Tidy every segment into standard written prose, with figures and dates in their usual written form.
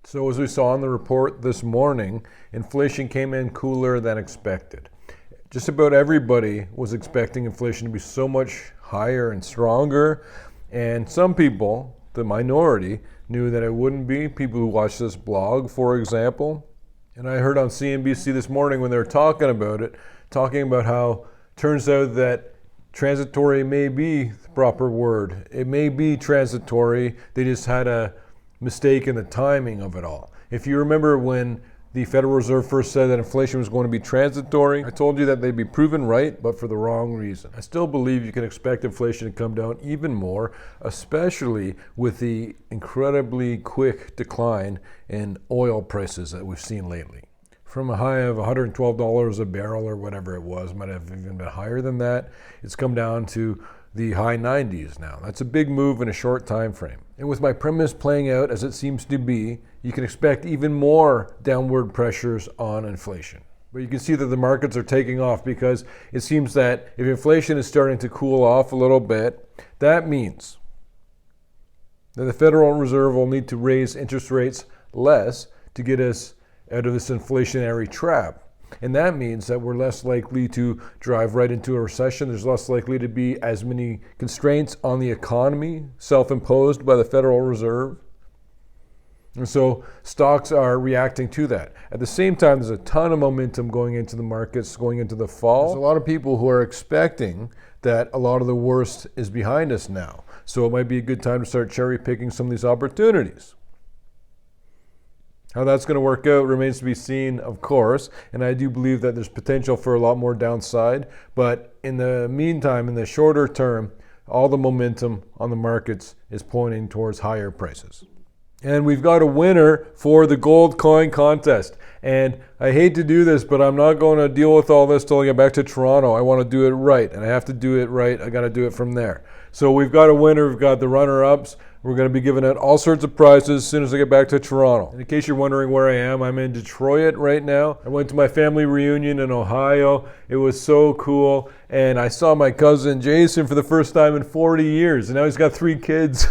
So as we saw in the report this morning, inflation came in cooler than expected. Just about everybody was expecting inflation to be so much higher and stronger, and some people, the minority, knew that it wouldn't be. People who watch this blog, for example. And I heard on CNBC this morning when they were talking about it, talking about how it turns out that transitory may be the proper word. It may be transitory. They just had a mistake in the timing of it all. If you remember when the Federal Reserve first said that inflation was going to be transitory, I told you that they'd be proven right, but for the wrong reason. I still believe you can expect inflation to come down even more, especially with the incredibly quick decline in oil prices that we've seen lately. From a high of $112 a barrel or whatever it was, might have even been higher than that, it's come down to the high 90s now. That's a big move in a short time frame. And with my premise playing out as it seems to be, you can expect even more downward pressures on inflation. But you can see that the markets are taking off because it seems that if inflation is starting to cool off a little bit, that means that the Federal Reserve will need to raise interest rates less to get us out of this inflationary trap. And that means that we're less likely to drive right into a recession. There's less likely to be as many constraints on the economy self-imposed by the Federal Reserve. And so stocks are reacting to that. At the same time, there's a ton of momentum going into the markets, going into the fall. There's a lot of people who are expecting that a lot of the worst is behind us now. So it might be a good time to start cherry picking some of these opportunities. How that's going to work out remains to be seen, of course, and I do believe that there's potential for a lot more downside, but in the meantime, in the shorter term, all the momentum on the markets is pointing towards higher prices. And we've got a winner for the gold coin contest. And I hate to do this, but I'm not going to deal with all this till I get back to Toronto. I want to do it right, and I have to do it right. I got to do it from there. So we've got a winner. We've got the runner-ups. We're going to be giving out all sorts of prizes as soon as I get back to Toronto. And in case you're wondering where I am, I'm in Detroit right now. I went to my family reunion in Ohio. It was so cool. And I saw my cousin Jason for the first time in 40 years. And now he's got 3 kids.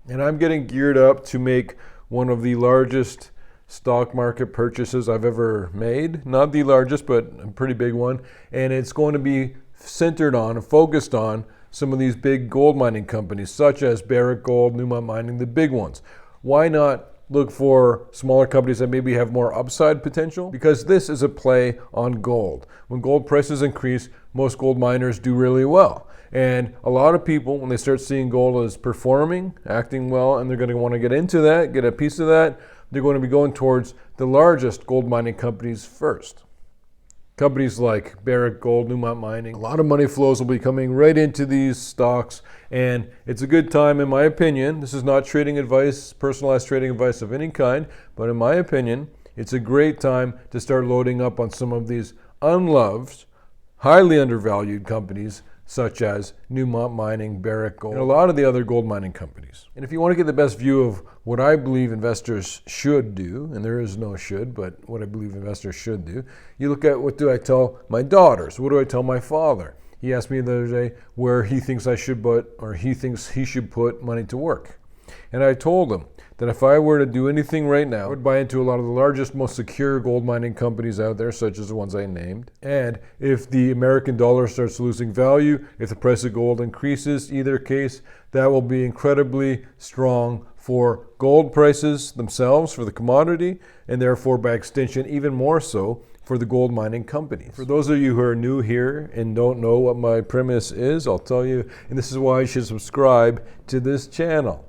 And I'm getting geared up to make one of the largest stock market purchases I've ever made. Not the largest, but a pretty big one. And it's going to be centered on and focused on some of these big gold mining companies, such as Barrick Gold, Newmont Mining, the big ones. Why not look for smaller companies that maybe have more upside potential? Because this is a play on gold. When gold prices increase, most gold miners do really well. And a lot of people, when they start seeing gold as performing, acting well, and they're going to want to get into that, get a piece of that, they're going to be going towards the largest gold mining companies first. Companies like Barrick Gold, Newmont Mining, a lot of money flows will be coming right into these stocks, and it's a good time, in my opinion. This is not trading advice, personalized trading advice of any kind, but in my opinion, it's a great time to start loading up on some of these unloved, highly undervalued companies such as Newmont Mining, Barrick Gold, and a lot of the other gold mining companies. And if you want to get the best view of what I believe investors should do, and there is no should, but what I believe investors should do, you look at what do I tell my daughters, what do I tell my father? He asked me the other day where he thinks I should put, or he thinks he should put money to work. And I told him that if I were to do anything right now, I would buy into a lot of the largest, most secure gold mining companies out there, such as the ones I named. And if the American dollar starts losing value, if the price of gold increases, either case, that will be incredibly strong for gold prices themselves, for the commodity, and therefore by extension even more so for the gold mining companies. For those of you who are new here and don't know what my premise is, I'll tell you, and this is why you should subscribe to this channel.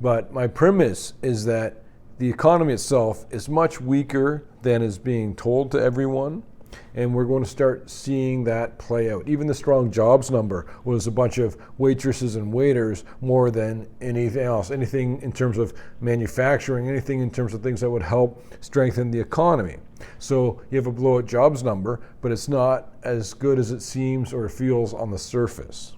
But my premise is that the economy itself is much weaker than is being told to everyone, and we're going to start seeing that play out. Even the strong jobs number was a bunch of waitresses and waiters more than anything else, anything in terms of manufacturing, anything in terms of things that would help strengthen the economy. So you have a blowout jobs number, but it's not as good as it seems or feels on the surface.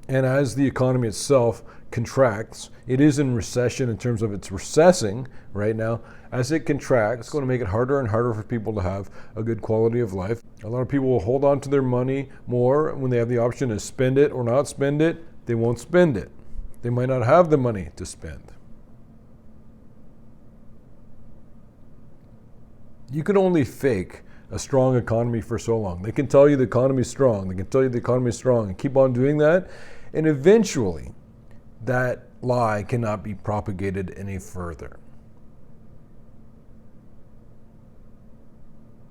And as the economy itself contracts, it is in recession in terms of it's recessing right now. As it contracts, it's going to make it harder and harder for people to have a good quality of life. A lot of people will hold on to their money more when they have the option to spend it or not spend it. they won't spend it. They might not have the money to spend. You can only fake a strong economy for so long. They can tell you the economy is strong. They can tell you the economy is strong and keep on doing that. And eventually, that lie cannot be propagated any further.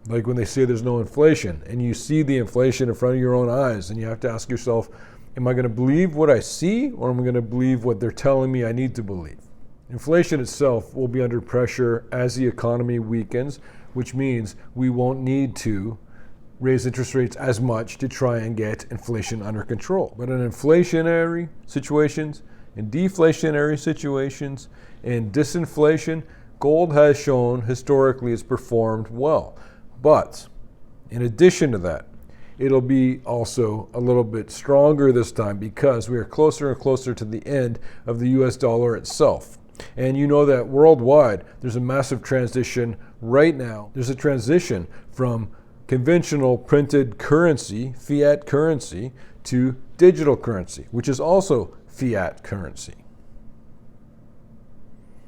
Like when they say there's no inflation and you see the inflation in front of your own eyes and you have to ask yourself, am I going to believe what I see or am I going to believe what they're telling me I need to believe? Inflation itself will be under pressure as the economy weakens, which means we won't need to raise interest rates as much to try and get inflation under control. But in inflationary situations, in deflationary situations, in disinflation, gold has shown historically it's performed well. But in addition to that, it'll be also a little bit stronger this time because we are closer and closer to the end of the US dollar itself. And you know that worldwide, there's a massive transition right now. There's a transition from conventional printed currency, fiat currency, to digital currency, which is also fiat currency.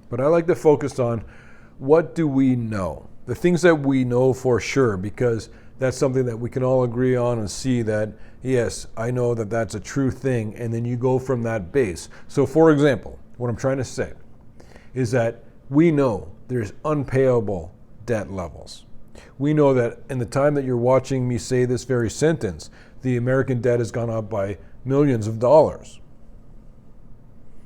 But I like to focus on what do we know? The things that we know for sure, because that's something that we can all agree on and see that, yes, I know that that's a true thing, and then you go from that base. So for example, what I'm trying to say is that we know there's unpayable debt levels. We know that in the time that you're watching me say this very sentence, the American debt has gone up by millions of dollars.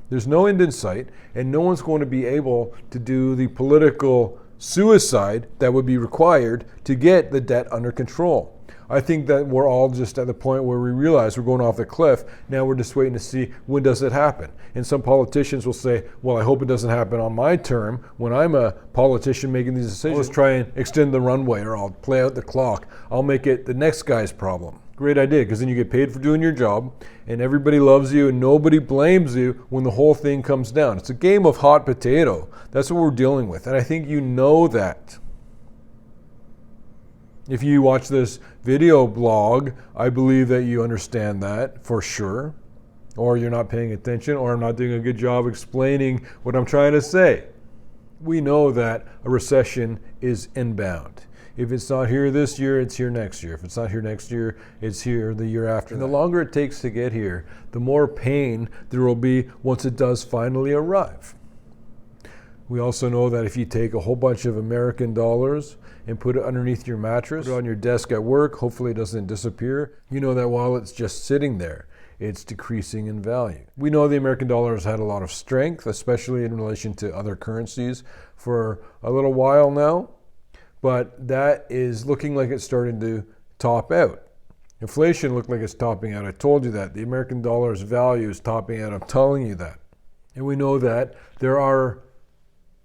There's no end in sight, and no one's going to be able to do the political suicide that would be required to get the debt under control. I think that we're all just at the point where we realize we're going off the cliff. Now we're just waiting to see when does it happen. And some politicians will say, well, I hope it doesn't happen on my term when I'm a politician making these decisions. I'll just try and extend the runway, or I'll play out the clock. I'll make it the next guy's problem. Great idea, because then you get paid for doing your job and everybody loves you and nobody blames you when the whole thing comes down. It's a game of hot potato. That's what we're dealing with. And I think you know that. If you watch this video blog, I believe that you understand that for sure. Or you're not paying attention, or I'm not doing a good job explaining what I'm trying to say. We know that a recession is inbound. If it's not here this year, it's here next year. If it's not here next year, it's here the year after. And the longer it takes to get here, the more pain there will be once it does finally arrive. We also know that if you take a whole bunch of American dollars and put it underneath your mattress, put it on your desk at work, hopefully it doesn't disappear, you know that while it's just sitting there, it's decreasing in value. We know the American dollar has had a lot of strength, especially in relation to other currencies for a little while now, but that is looking like it's starting to top out. Inflation looked like it's topping out. I told you that. The American dollar's value is topping out. I'm telling you that. And we know that there are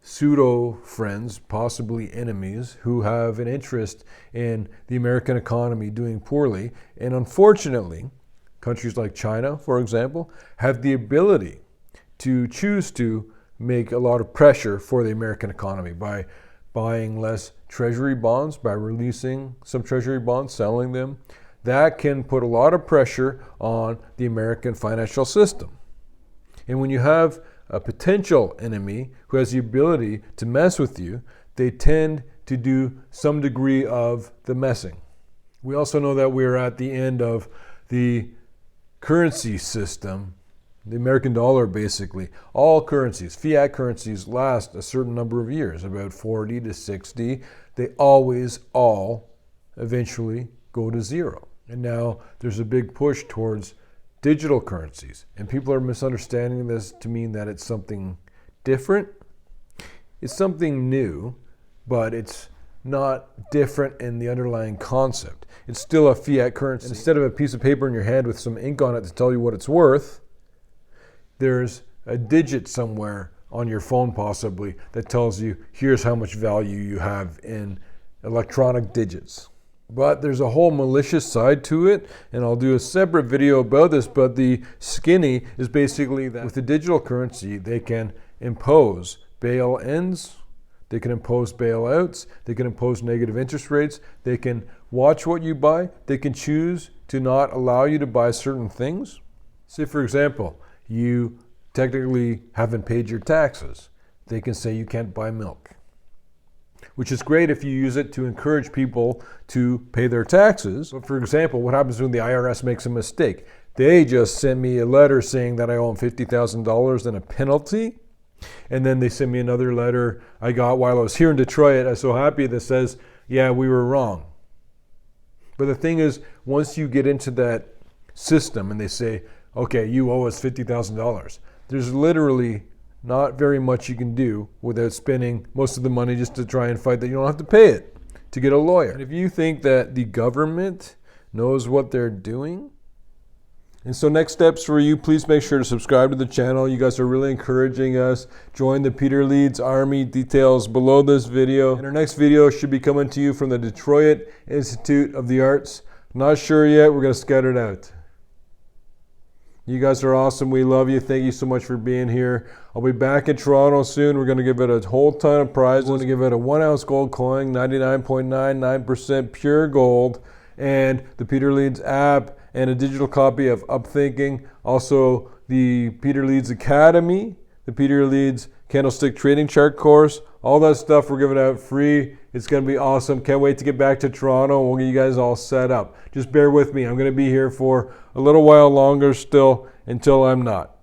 pseudo-friends, possibly enemies, who have an interest in the American economy doing poorly. And unfortunately, countries like China, for example, have the ability to choose to make a lot of pressure for the American economy by buying less treasury bonds, by releasing some treasury bonds, selling them. That can put a lot of pressure on the American financial system. And when you have a potential enemy who has the ability to mess with you, they tend to do some degree of the messing. We also know that we're at the end of the currency system, the American dollar basically. All currencies, fiat currencies, last a certain number of years, about 40 to 60. They always all eventually go to zero. And now there's a big push towards digital currencies. And people are misunderstanding this to mean that it's something different. It's something new, but it's not different in the underlying concept. It's still a fiat currency. And instead of a piece of paper in your hand with some ink on it to tell you what it's worth, there's a digit somewhere on your phone possibly that tells you here's how much value you have in electronic digits. But there's a whole malicious side to it, and I'll do a separate video about this, but the skinny is basically that with the digital currency, they can impose bail-ins, they can impose bailouts, they can impose negative interest rates, they can watch what you buy, they can choose to not allow you to buy certain things. Say, for example, you technically haven't paid your taxes. They can say you can't buy milk, which is great if you use it to encourage people to pay their taxes. But for example, what happens when the IRS makes a mistake? They just sent me a letter saying that I owe them $50,000 and a penalty. And then they sent me another letter I got while I was here in Detroit. I was so happy that says, yeah, we were wrong. But the thing is, once you get into that system and they say, okay, you owe us $50,000, there's literally not very much you can do without spending most of the money just to try and fight that you don't have to pay it to get a lawyer. And if you think that the government knows what they're doing, and so next steps for you, please make sure to subscribe to the channel. You guys are really encouraging us. Join the Peter Leeds Army. Details below this video. And our next video should be coming to you from the Detroit Institute of the Arts. Not sure yet. We're going to scout it out. You guys are awesome. We love you. Thank you so much for being here. I'll be back in Toronto soon. We're going to give it a whole ton of prizes. We're going to give it a 1 ounce gold coin, 99.99% pure gold, and the Peter Leeds app, and a digital copy of Upthinking. Also, the Peter Leeds Academy, the Peter Leeds Candlestick Trading Chart course. All that stuff we're giving out free. It's going to be awesome. Can't wait to get back to Toronto. We'll get you guys all set up. Just bear with me. I'm going to be here for a little while longer still until I'm not.